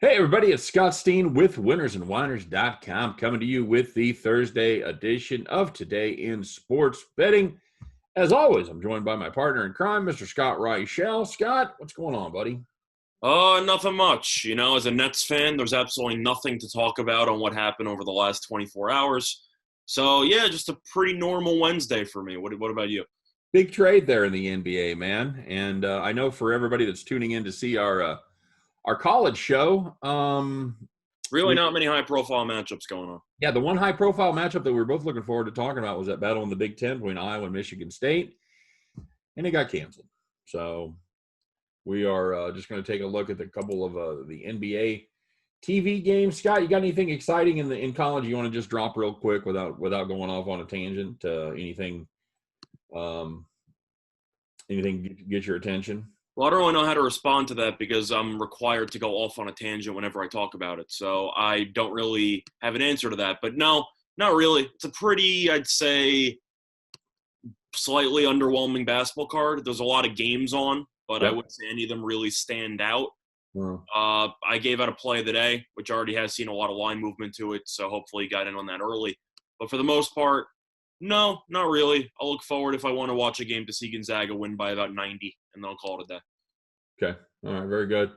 Hey, everybody, it's Scott Steen with winnersandwhiners.com coming to you with the Thursday edition of Today in Sports Betting. As always, I'm joined by my partner in crime, Mr. Scott Reichel. Scott, what's going on, buddy? Nothing much. As a Nets fan, there's absolutely nothing to talk about on what happened over the last 24 hours. So, yeah, just a pretty normal Wednesday for me. What about you? Big trade there in the NBA, man. And I know for everybody that's tuning in to see our college show, Really not many high-profile matchups going on. yeah, the one high-profile matchup that we were both looking forward to talking about was that battle in the Big Ten between Iowa and Michigan State, and it got canceled. So we are just going to take a look at a couple of the NBA TV games. Scott, you got anything exciting in college you want to just drop real quick without going off on a tangent? Um, anything get your attention? Well, I don't really know how to respond to that because I'm required to go off on a tangent whenever I talk about it. So I don't really have an answer to that. But no, not really. It's a pretty, I'd say, slightly underwhelming basketball card. There's a lot of games on, but I wouldn't say any of them really stand out. Well, I gave out a play of the day, which already has seen a lot of line movement to it, so hopefully got in on that early. But for the most part, no, not really. I'll look forward if I want to watch a game to see Gonzaga win by about 90, and then I'll call it a day. okay. All right. Very good.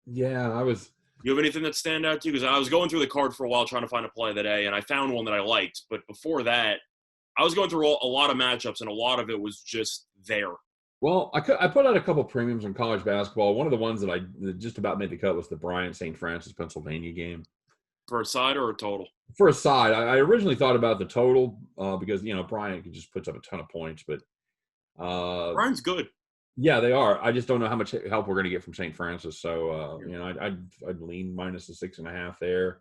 Yeah, I was. You have anything that stand out to you? Because I was going through the card for a while trying to find a play of the day, and I found one that I liked. But before that, I was going through a lot of matchups, and a lot of it was just there. Well, I put out a couple premiums on college basketball. One of the ones that just about made the cut was the Bryant St. Francis, Pennsylvania game. For a side or a total? For a side, I originally thought about the total because Bryant just puts up a ton of points, but Bryant's good. yeah, they are. I just don't know how much help we're going to get from St. Francis. So I'd lean minus the 6.5 there.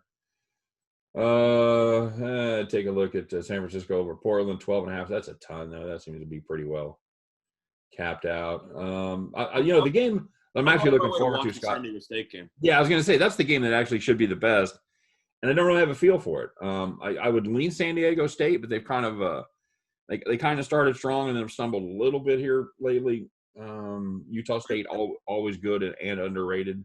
Take a look at San Francisco over Portland, 12.5. That's a ton, though. That seems to be pretty well capped out. The game I'm actually looking forward to, Scott. San Diego State game. Yeah, I was going to say that's the game that actually should be the best, and I don't really have a feel for it. I would lean San Diego State, but they've kind of they kind of started strong and then stumbled a little bit here lately. Utah State always good and underrated.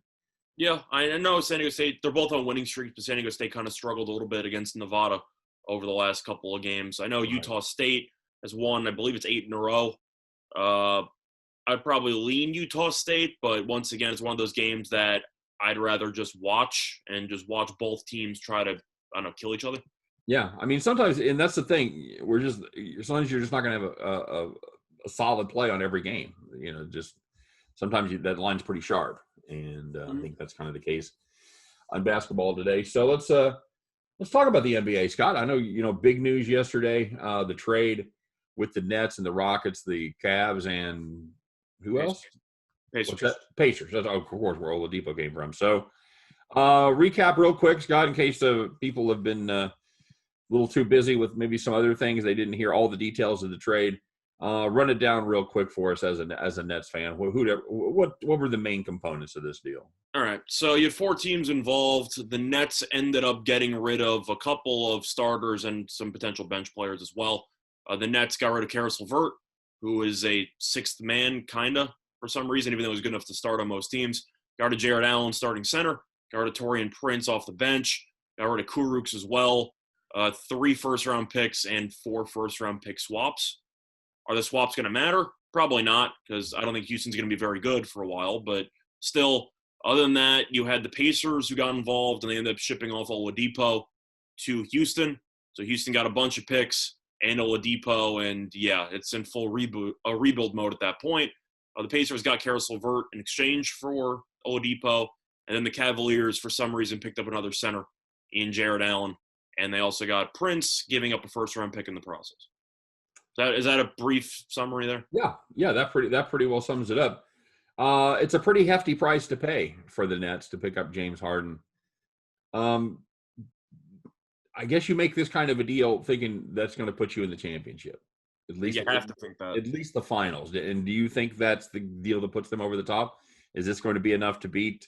Yeah, I know San Diego State, they're both on winning streaks, but San Diego State kind of struggled a little bit against Nevada over the last couple of games. I know Utah State has won, I believe it's 8 in a row. I'd probably lean Utah State, but once again, it's one of those games that I'd rather just watch both teams try to, I don't know, kill each other. Yeah, I mean, sometimes, and that's the thing, sometimes you're just not going to have a solid play on every game. Just sometimes that line's pretty sharp. And I think that's kind of the case on basketball today. So let's talk about the NBA, Scott. I know big news yesterday, the trade with the Nets and the Rockets, the Cavs, and who else? Pacers. Pacers. That's, of course, where Oladipo came from. So recap real quick, Scott, in case people have been a little too busy with maybe some other things. They didn't hear all the details of the trade. Run it down real quick for us as a Nets fan. What were the main components of this deal? All right. So you had 4 teams involved. The Nets ended up getting rid of a couple of starters and some potential bench players as well. The Nets got rid of Caris LeVert, who is a sixth man, kind of, for some reason, even though he was good enough to start on most teams. Got rid of Jared Allen starting center. Got rid of Taurean Prince off the bench. Got rid of Kurucs as well. 3 first-round picks and 4 first-round pick swaps. Are the swaps going to matter? Probably not, because I don't think Houston's going to be very good for a while. But still, other than that, you had the Pacers who got involved, and they ended up shipping off Oladipo to Houston. So Houston got a bunch of picks and Oladipo, and yeah, it's in full rebuild mode at that point. The Pacers got Caris LeVert in exchange for Oladipo, and then the Cavaliers, for some reason, picked up another center in Jared Allen, and they also got Prince, giving up a first-round pick in the process. Is that a brief summary there? Yeah, that pretty well sums it up. It's a pretty hefty price to pay for the Nets to pick up James Harden. I guess you make this kind of a deal thinking that's going to put you in the championship. At least you have to think that. At least the finals. And do you think that's the deal that puts them over the top? Is this going to be enough to beat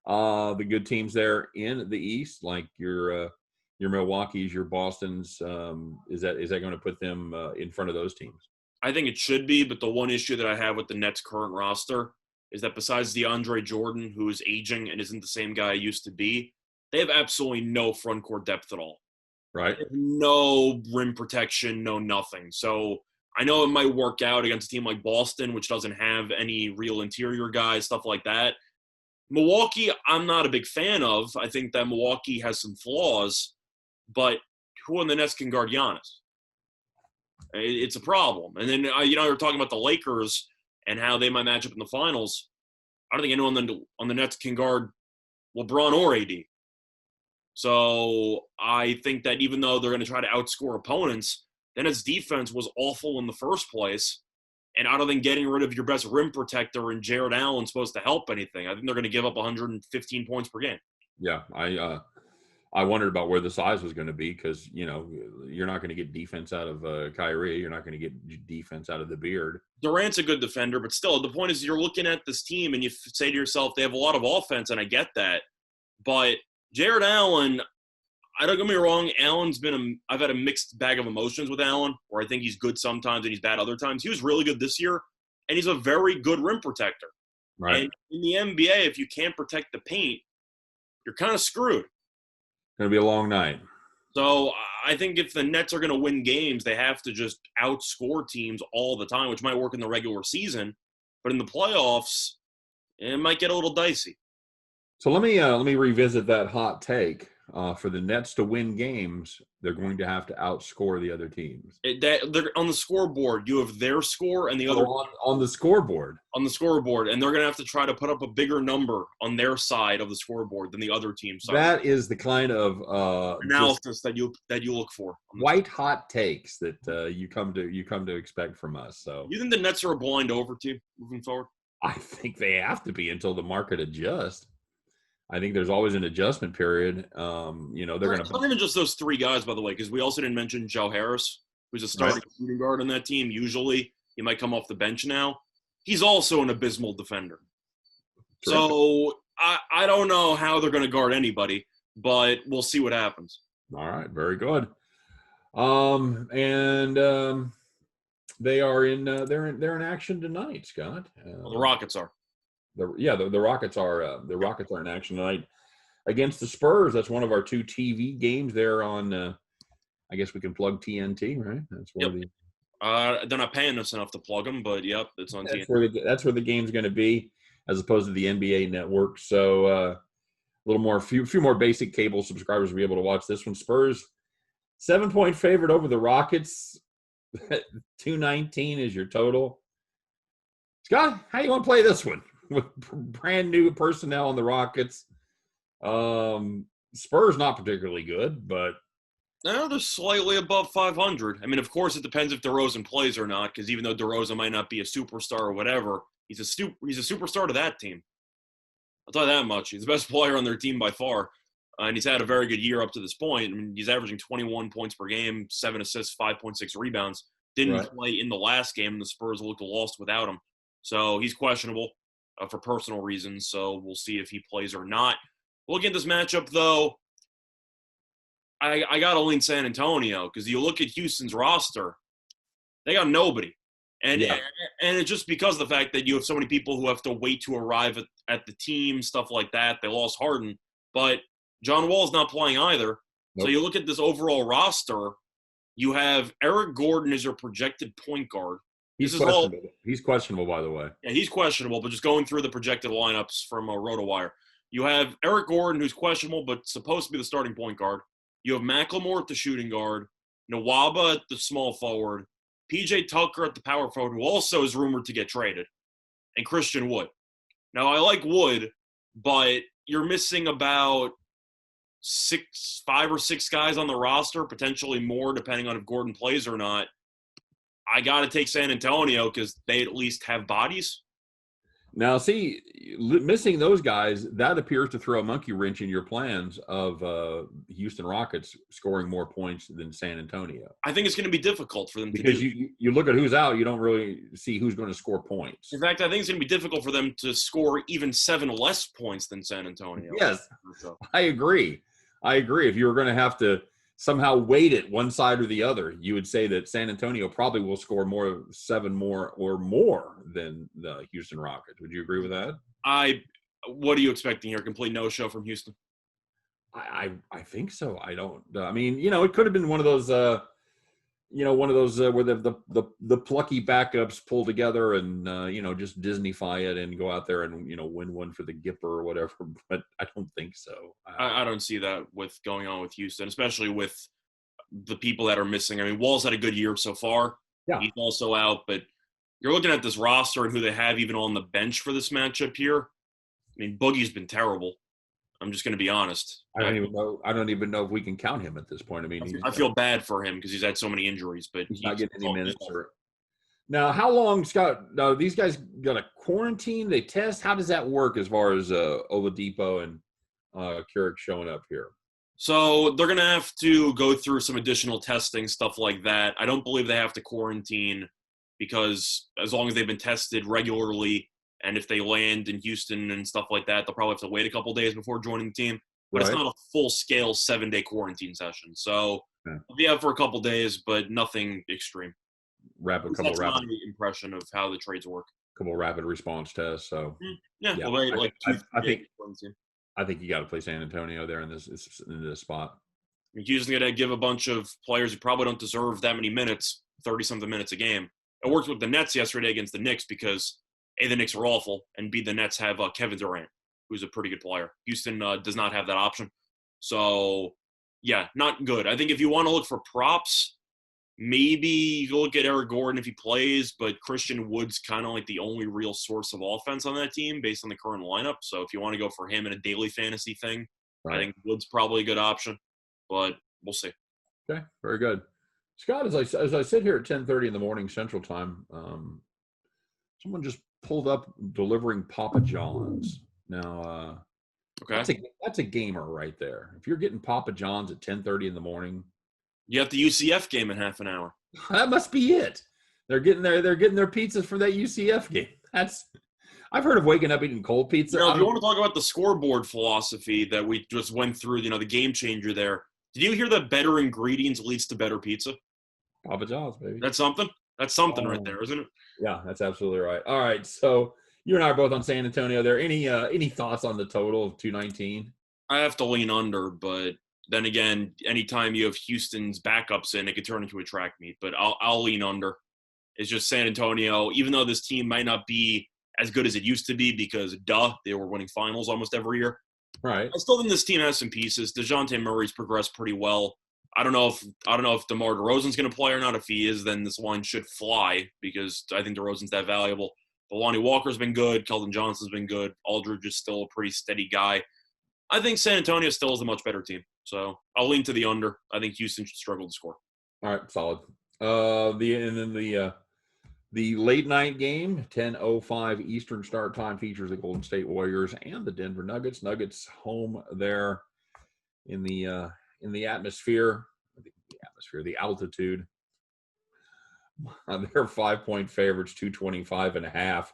the good teams there in the East, like your Milwaukee's, your Boston's? Is that going to put them in front of those teams? I think it should be, but the one issue that I have with the Nets' current roster is that besides DeAndre Jordan, who is aging and isn't the same guy he used to be, they have absolutely no front court depth at all. Right. No rim protection, no nothing. So I know it might work out against a team like Boston, which doesn't have any real interior guys, stuff like that. Milwaukee, I'm not a big fan of. I think that Milwaukee has some flaws, but who on the Nets can guard Giannis? It's a problem. And then, you're talking about the Lakers and how they might match up in the finals. I don't think anyone on the Nets can guard LeBron or AD. So I think that even though they're going to try to outscore opponents, then its defense was awful in the first place. And I don't think getting rid of your best rim protector and Jared Allen is supposed to help anything. I think they're going to give up 115 points per game. Yeah, I wondered about where the size was going to be because, you're not going to get defense out of Kyrie. You're not going to get defense out of the Beard. Durant's a good defender, but still, the point is you're looking at this team and you say to yourself, they have a lot of offense, and I get that. But Jared Allen, I don't get me wrong, I've had a mixed bag of emotions with Allen, where I think he's good sometimes and he's bad other times. He was really good this year, and he's a very good rim protector. Right. And in the NBA, if you can't protect the paint, you're kind of screwed. Going to be a long night. So I think if the Nets are going to win games, they have to just outscore teams all the time, which might work in the regular season. But in the playoffs, it might get a little dicey. So let me revisit that hot take. For the Nets to win games, they're going to have to outscore the other teams. They're on the scoreboard. You have their score and the other on the scoreboard. On the scoreboard, and they're going to have to try to put up a bigger number on their side of the scoreboard than the other team's side. That is the kind of analysis that you look for. White hot takes that you come to expect from us. So you think the Nets are a blind over team moving forward? I think they have to be until the market adjusts. I think there's always an adjustment period. They're going to not even just those three guys, by the way, because we also didn't mention Joe Harris, who's a starting shooting guard on that team. Usually, he might come off the bench now. He's also an abysmal defender. Terrific. So I don't know how they're going to guard anybody, but we'll see what happens. All right, very good. They are in they're in action tonight, Scott. The Rockets are. The Rockets are in action tonight against the Spurs. That's one of our two TV games. They're on. I guess we can plug TNT, right? That's where they're not paying us enough to plug them, but yep, it's on TNT. That's where the game's going to be, as opposed to the NBA Network. So a few more basic cable subscribers will be able to watch this one. Spurs 7-point favorite over the Rockets. 219 is your total. Scott, how do you want to play this one? With brand new personnel on the Rockets. Spurs not particularly good, but no, they're slightly above 500. I mean, of course, it depends if DeRozan plays or not, because even though DeRozan might not be a superstar or whatever, he's a superstar to that team. I'll tell you that much. He's the best player on their team by far, and he's had a very good year up to this point. I mean, he's averaging 21 points per game, 7 assists, 5.6 rebounds. Didn't play in the last game, and the Spurs looked lost without him. So he's questionable for personal reasons, so we'll see if he plays or not. Looking at this matchup, though, I got to lean San Antonio, because you look at Houston's roster, they got nobody. And it's just because of the fact that you have so many people who have to wait to arrive at the team, stuff like that. They lost Harden, but John Wall's not playing either. Nope. So you look at this overall roster, you have Eric Gordon as your projected point guard. He's questionable. He's questionable, by the way. Yeah, he's questionable, but just going through the projected lineups from RotoWire. You have Eric Gordon, who's questionable, but supposed to be the starting point guard. You have McLemore at the shooting guard, Nwaba at the small forward, PJ Tucker at the power forward, who also is rumored to get traded, and Christian Wood. Now, I like Wood, but you're missing about 5 or 6 guys on the roster, potentially more, depending on if Gordon plays or not. I got to take San Antonio because they at least have bodies. Now, see, missing those guys, that appears to throw a monkey wrench in your plans of Houston Rockets scoring more points than San Antonio. I think it's going to be difficult for them to do. Because you look at who's out, you don't really see who's going to score points. In fact, I think it's going to be difficult for them to score even 7 less points than San Antonio. Yes, I agree. If you were going to have to somehow weight it one side or the other, you would say that San Antonio probably will score seven more or more than the Houston Rockets. Would you agree with that? What are you expecting here? Complete no-show from Houston? I think so. I don't. I mean, it could have been one of those. Where the plucky backups pull together and just Disneyfy it and go out there and win one for the Gipper or whatever. But I don't think so. I don't see that with going on with Houston, especially with the people that are missing. I mean, Wall's had a good year so far. Yeah, he's also out, but you're looking at this roster and who they have even on the bench for this matchup here. I mean, Boogie's been terrible. I'm just going to be honest. I don't even know if we can count him at this point. I mean, I feel bad for him because he's had so many injuries, but he's not getting any minutes. Now, how long, Scott? Now, these guys got a quarantine. They test. How does that work as far as Oladipo and Keurig showing up here? So they're going to have to go through some additional testing, stuff like that. I don't believe they have to quarantine because as long as they've been tested regularly, and if they land in Houston and stuff like that, they'll probably have to wait a couple days before joining the team. But It's not a full-scale 7-day quarantine session. So they'll be out for a couple days, but nothing extreme. That's my impression of how the trades work. Couple rapid response tests. So I think you got to play San Antonio there in this spot. I mean, Houston's going to give a bunch of players who probably don't deserve that many minutes, 30-something minutes a game. It worked with the Nets yesterday against the Knicks because A, the Knicks are awful, and B, the Nets have Kevin Durant, who's a pretty good player. Houston does not have that option. So, yeah, not good. I think if you want to look for props, maybe you look at Eric Gordon if he plays, but Christian Wood's kind of like the only real source of offense on that team based on the current lineup. So if you want to go for him in a daily fantasy thing, I think Wood's probably a good option, but we'll see. Okay, very good. Scott, as I sit here at 10:30 in the morning Central Time, someone just pulled up delivering Papa John's. Now, that's a gamer right there. If you're getting Papa John's at 10:30 in the morning, you have the UCF game in half an hour. That must be it. They're getting their pizzas for that UCF game. I've heard of waking up eating cold pizza. If you want to talk about the scoreboard philosophy that we just went through, the game changer there. Did you hear that better ingredients leads to better pizza? Papa John's, baby. That's something. That's something right there, isn't it? Yeah, that's absolutely right. All right, so you and I are both on San Antonio there. Any thoughts on the total of 219? I have to lean under, but then again, anytime you have Houston's backups in, it could turn into a track meet. But I'll lean under. It's just San Antonio, even though this team might not be as good as it used to be because, they were winning finals almost every year. Right. I still think this team has some pieces. DeJounte Murray's progressed pretty well. I don't know if DeMar DeRozan's going to play or not. If he is, then this line should fly because I think DeRozan's that valuable. But Lonnie Walker's been good. Keldon Johnson's been good. Aldridge is still a pretty steady guy. I think San Antonio still is a much better team. So I'll lean to the under. I think Houston should struggle to score. All right, solid. The late night game, 10:05 Eastern start time, features the Golden State Warriors and the Denver Nuggets. Nuggets home there in the atmosphere, the altitude. They're 5-point favorites, 225.5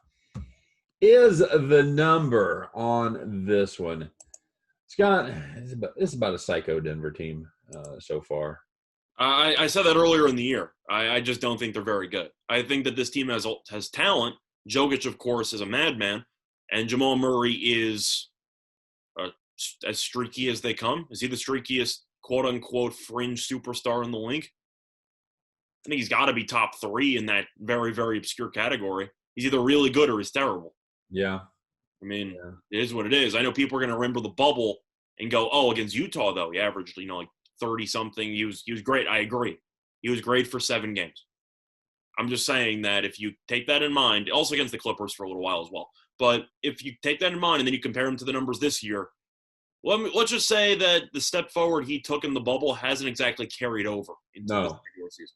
is the number on this one. Scott, it's about a psycho Denver team so far. I said that earlier in the year. I just don't think they're very good. I think that this team has talent. Jokic, of course, is a madman, and Jamal Murray is as streaky as they come. Is he the streakiest, quote-unquote, fringe superstar in the league? I think he's got to be top 3 in that very, very obscure category. He's either really good or he's terrible. Yeah. I mean, It is what it is. I know people are going to remember the bubble and go, oh, against Utah, though, he averaged, 30-something. He was great. I agree. He was great for 7 games. I'm just saying that if you take that in mind, also against the Clippers for a little while as well, but if you take that in mind and then you compare him to the numbers this year, let's just say that the step forward he took in the bubble hasn't exactly carried over into the regular season.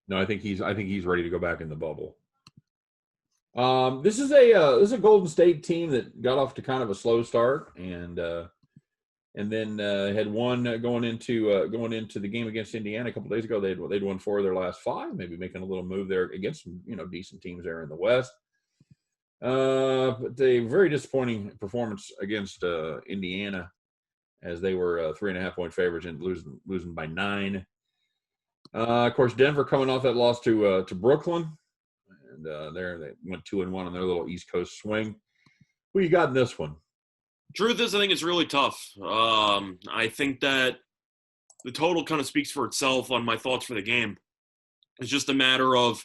No, I think he's ready to go back in the bubble. This is a Golden State team that got off to kind of a slow start and then had won going into the game against Indiana a couple days ago. They'd won 4 of their last 5, maybe making a little move there against some decent teams there in the West. But a very disappointing performance against Indiana. as they were 3.5-point favorites and losing by 9. Of course, Denver coming off that loss to Brooklyn, and there they went 2-1 on their little East Coast swing. Who you got in this one? Truth is, I think it's really tough. I think that the total kind of speaks for itself on my thoughts for the game. It's just a matter of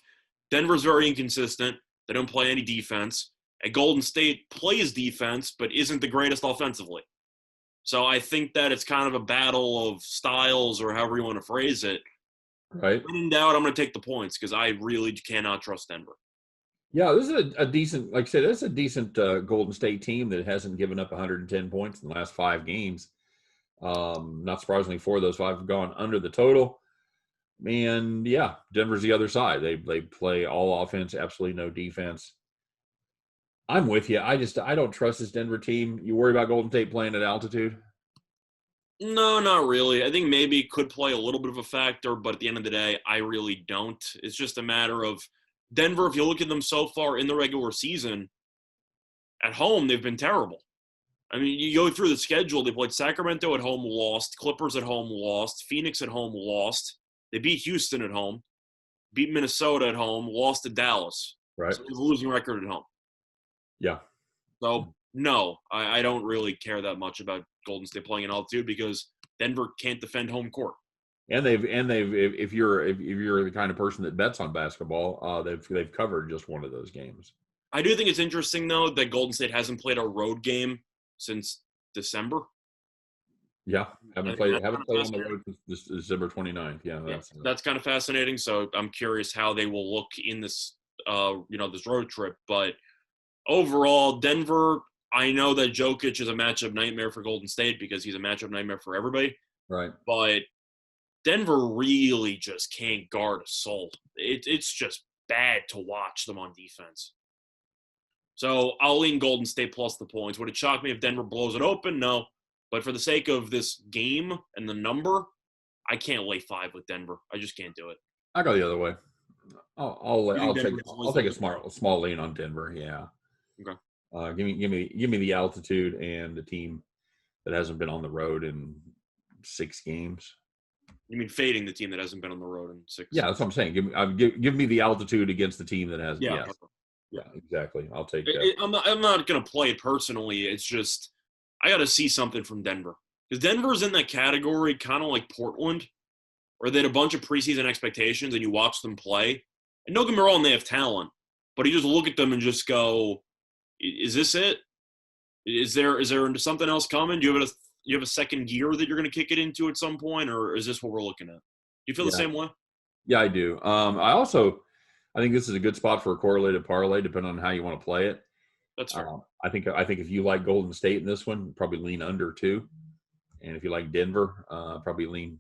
Denver's very inconsistent. They don't play any defense. And Golden State plays defense, but isn't the greatest offensively. So I think that it's kind of a battle of styles, or however you want to phrase it. Right. When in doubt, I'm going to take the points because I really cannot trust Denver. Yeah, this is a decent, like I said, this is a decent Golden State team that hasn't given up 110 points in the last 5 games. Not surprisingly, 4 of those 5 have gone under the total. And yeah, Denver's the other side. They play all offense, absolutely no defense. I'm with you. I don't trust this Denver team. You worry about Golden State playing at altitude? No, not really. I think maybe it could play a little bit of a factor, but at the end of the day, I really don't. It's just a matter of Denver, if you look at them so far in the regular season, at home, they've been terrible. I mean, you go through the schedule, they played Sacramento at home, lost. Clippers at home, lost. Phoenix at home, lost. They beat Houston at home, beat Minnesota at home, lost to Dallas. Right. So they have a losing record at home. Yeah. So, no, I don't really care that much about Golden State playing in altitude because Denver can't defend home court. And they've if you're the kind of person that bets on basketball, they've covered just one of those games. I do think it's interesting though that Golden State hasn't played a road game since December. Yeah, haven't played on the road since December 29th. Yeah, that's kind of fascinating. So I'm curious how they will look in this this road trip. But overall, Denver, I know that Jokic is a matchup nightmare for Golden State because he's a matchup nightmare for everybody. Right. But Denver really just can't guard a soul. It's just bad to watch them on defense. So I'll lean Golden State plus the points. Would it shock me if Denver blows it open? No. But for the sake of this game and the number, I can't lay 5 with Denver. I just can't do it. I go the other way. I'll take a small lean on Denver. Yeah. Okay. Give me the altitude and the team that hasn't been on the road in 6 games. You mean fading the team that hasn't been on the road in 6? Yeah, that's what I'm saying. Give me the altitude against the team that has. Yeah. Yeah, exactly. I'll take that. I'm not going to play it personally. It's just I got to see something from Denver because Denver's in that category, kind of like Portland, where they had a bunch of preseason expectations and you watch them play. And don't get me wrong, they have talent, but you just look at them and just go, "Is this it? Is there something else coming? Do you have a second gear that you're going to kick it into at some point, or is this what we're looking at? Do you feel the same way?" Yeah, I do. I think this is a good spot for a correlated parlay, depending on how you want to play it. That's fair. I think if you like Golden State in this one, probably lean under 2, and if you like Denver, probably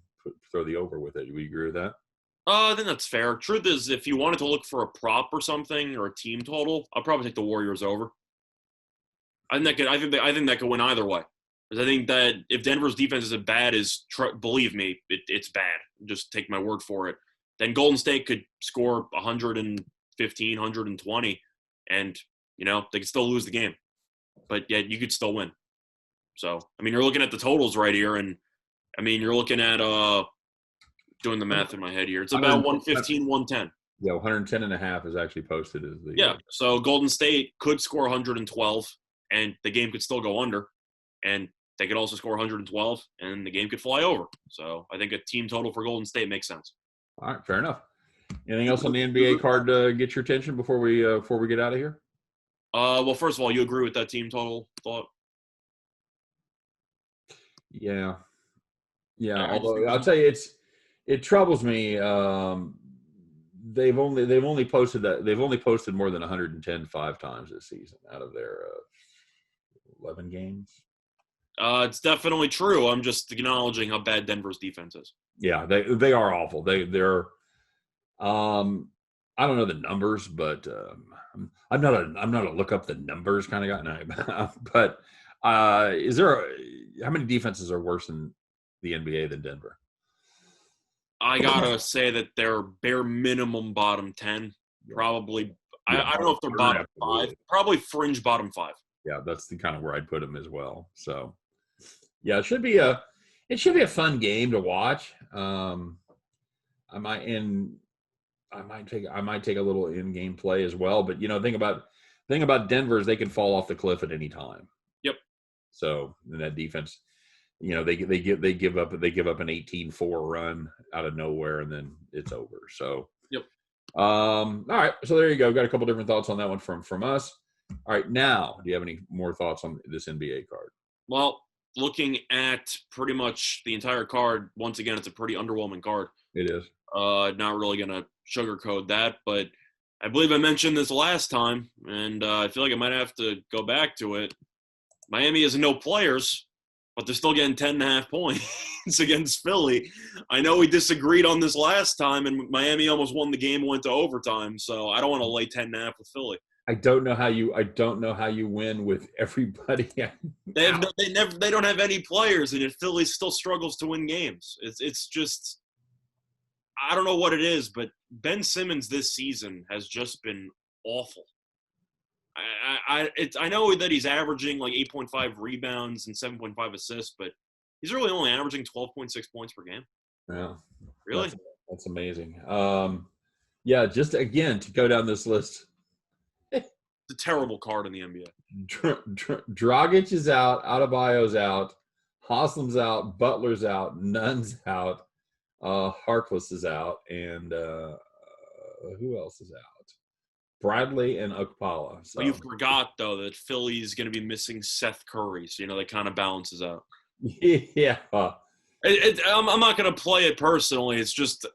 throw the over with it. Do you agree with that? I think that's fair. Truth is, if you wanted to look for a prop or something or a team total, I'll probably take the Warriors over. I think that could win either way. Because I think that if Denver's defense is as bad as, believe me, it's bad. Just take my word for it. Then Golden State could score 115, 120, and, they could still lose the game. But, yeah, you could still win. So, I mean, you're looking at the totals right here, and, I mean, you're looking at doing the math in my head here. It's about 115, 110. Yeah, 110.5 is actually posted as the. Yeah, so Golden State could score 112, and the game could still go under, and they could also score 112, and the game could fly over. So I think a team total for Golden State makes sense. All right, fair enough. Anything else on the NBA card to get your attention before we get out of here? Well, first of all, you agree with that team total thought? Yeah. Although I'll tell you, it troubles me. They've only posted more than 110 5 times this season out of their 11 games. It's definitely true. I'm just acknowledging how bad Denver's defense is. Yeah, they are awful. They're I don't know the numbers, but I'm not a look up the numbers kind of guy. But how many defenses are worse in the NBA than Denver? I gotta say that they're bare minimum bottom 10. Probably. Yeah, I don't know if they're bottom 5. Probably fringe bottom 5. Yeah, that's the kind of where I'd put them as well. So, Yeah, it should be a fun game to watch. I might take a little in-game play as well, but thing about Denver is they can fall off the cliff at any time. Yep. So in that defense, they give up an 18-4 run out of nowhere, and then it's over. So yep. All right, so there you go. Got a couple different thoughts on that one from us. All right, now do you have any more thoughts on this NBA card? Well, looking at pretty much the entire card, once again, it's a pretty underwhelming card. It is. Not really gonna sugarcoat that, but I believe I mentioned this last time, and I feel like I might have to go back to it. Miami has no players, but they're still getting 10.5 points against Philly. I know we disagreed on this last time, and Miami almost won the game, went to overtime. So I don't want to lay 10.5 with Philly. I don't know how you win with everybody. They don't have any players, and yet Philly still struggles to win games. It's just, I don't know what it is, but Ben Simmons this season has just been awful. I know that he's averaging like 8.5 rebounds and 7.5 assists, but he's really only averaging 12.6 points per game. Yeah, really, that's amazing. Yeah, just again to go down this list. It's a terrible card in the NBA. Dragic is out, Adebayo's out, Haslam's out, Butler's out, Nunn's out, Harkless is out, and who else is out? Bradley and Okpala. So. Well, you forgot, though, that Philly's going to be missing Seth Curry, so, that kind of balances out. Yeah. I'm not going to play it personally. It's just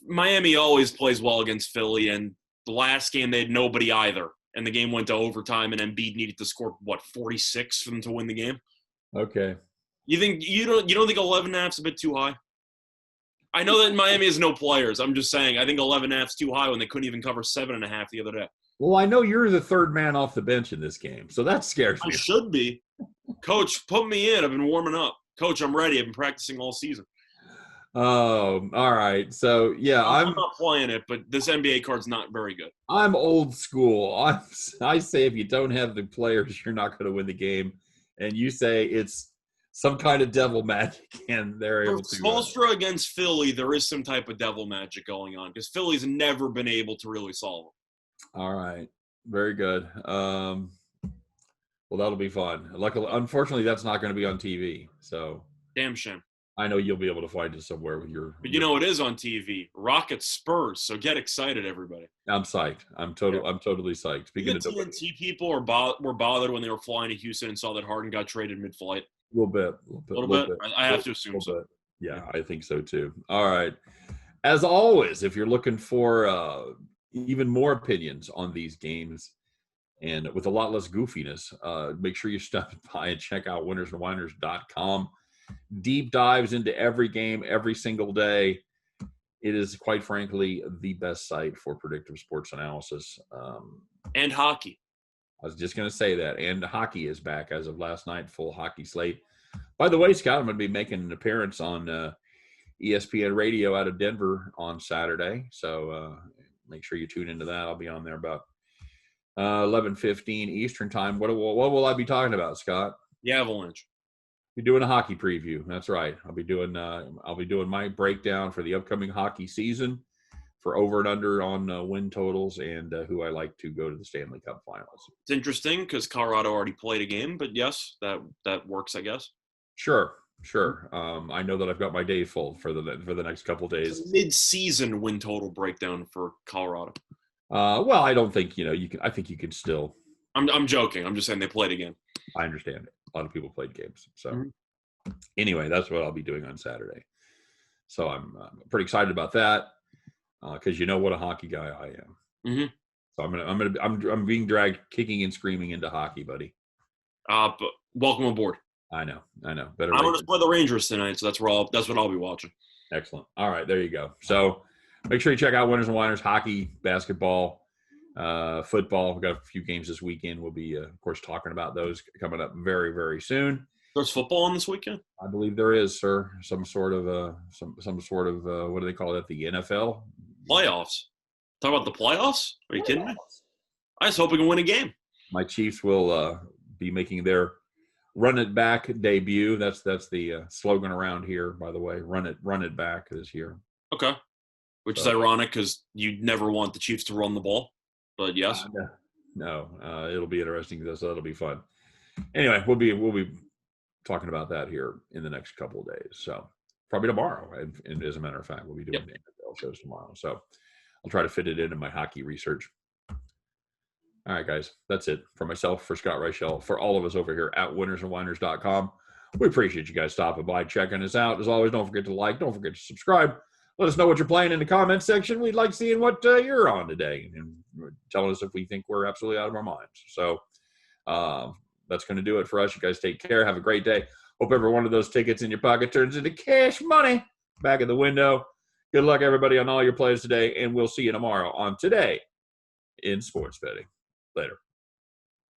Miami always plays well against Philly, and the last game they had nobody either, and the game went to overtime, and Embiid needed to score, 46 for them to win the game? Okay. You don't think 11.5 is a bit too high? I know that Miami has no players. I'm just saying, I think 11.5 is too high when they couldn't even cover 7.5 the other day. Well, I know you're the third man off the bench in this game, so that scares me. I should be. Coach, put me in. I've been warming up. Coach, I'm ready. I've been practicing all season. Oh, all right. So, yeah. I'm not playing it, but this NBA card's not very good. I'm old school. I say if you don't have the players, you're not going to win the game. And you say it's some kind of devil magic, and they're able to. Spoelstra against Philly, there is some type of devil magic going on because Philly's never been able to really solve it. All right, very good. Well, that'll be fun. Luckily, unfortunately, that's not going to be on TV. So damn shame. I know you'll be able to find it somewhere with your. But it is on TV. Rockets Spurs. So get excited, everybody. I'm psyched. I'm totally psyched. Speaking of TNT people were bothered when they were flying to Houston and saw that Harden got traded mid-flight. A little bit. I have to assume so. Yeah, I think so too. All right. As always, if you're looking for even more opinions on these games and with a lot less goofiness, make sure you stop by and check out winnersandwhiners.com. Deep dives into every game every single day. It is, quite frankly, the best site for predictive sports analysis. And hockey. I was just going to say that. And hockey is back as of last night, full hockey slate. By the way, Scott, I'm going to be making an appearance on ESPN Radio out of Denver on Saturday. So make sure you tune into that. I'll be on there about 11:15 Eastern time. What will I be talking about, Scott? The Avalanche. Be doing a hockey preview. That's right. I'll be doing my breakdown for the upcoming hockey season, for over and under on win totals, and who I like to go to the Stanley Cup Finals. It's interesting because Colorado already played a game, but yes, that works, I guess. Sure. I know that I've got my day full for the next couple days. It's a mid-season win total breakdown for Colorado. Well, I don't think you can. I think you can still. I'm joking. I'm just saying they played a game. I understand. A lot of people played games. So anyway, that's what I'll be doing on Saturday. So I'm pretty excited about that because you know what a hockey guy I am. Mm-hmm. So I'm being dragged kicking and screaming into hockey, buddy. But welcome aboard. I know. I'm going to play the Rangers tonight, so that's what I'll be watching. Excellent. All right, there you go. So make sure you check out Winners and Whiners hockey, basketball, football. We've got a few games this weekend. We'll be, of course, talking about those coming up very, very soon. There's football on this weekend? I believe there is, sir. Some sort of what do they call it? The NFL playoffs. Talk about the playoffs? Are you kidding me? I was hoping to win a game. My Chiefs will be making their Run It Back debut. That's the slogan around here, by the way. Run it back this year. Okay. Which is ironic because you'd never want the Chiefs to run the ball. But yes. No. It'll be interesting. So that'll be fun. Anyway, we'll be talking about that here in the next couple of days. So probably tomorrow. And as a matter of fact, we'll be doing the NFL shows tomorrow. So I'll try to fit it into my hockey research. All right, guys, that's it. For myself, for Scott Reichel, for all of us over here at winnersandwhiners.com. We appreciate you guys stopping by, checking us out. As always, don't forget to like, don't forget to subscribe. Let us know what you're playing in the comments section. We'd like seeing what you're on today and telling us if we think we're absolutely out of our minds. So that's going to do it for us. You guys take care. Have a great day. Hope every one of those tickets in your pocket turns into cash money back at the window. Good luck, everybody, on all your plays today, and we'll see you tomorrow on Today in Sports Betting. Later.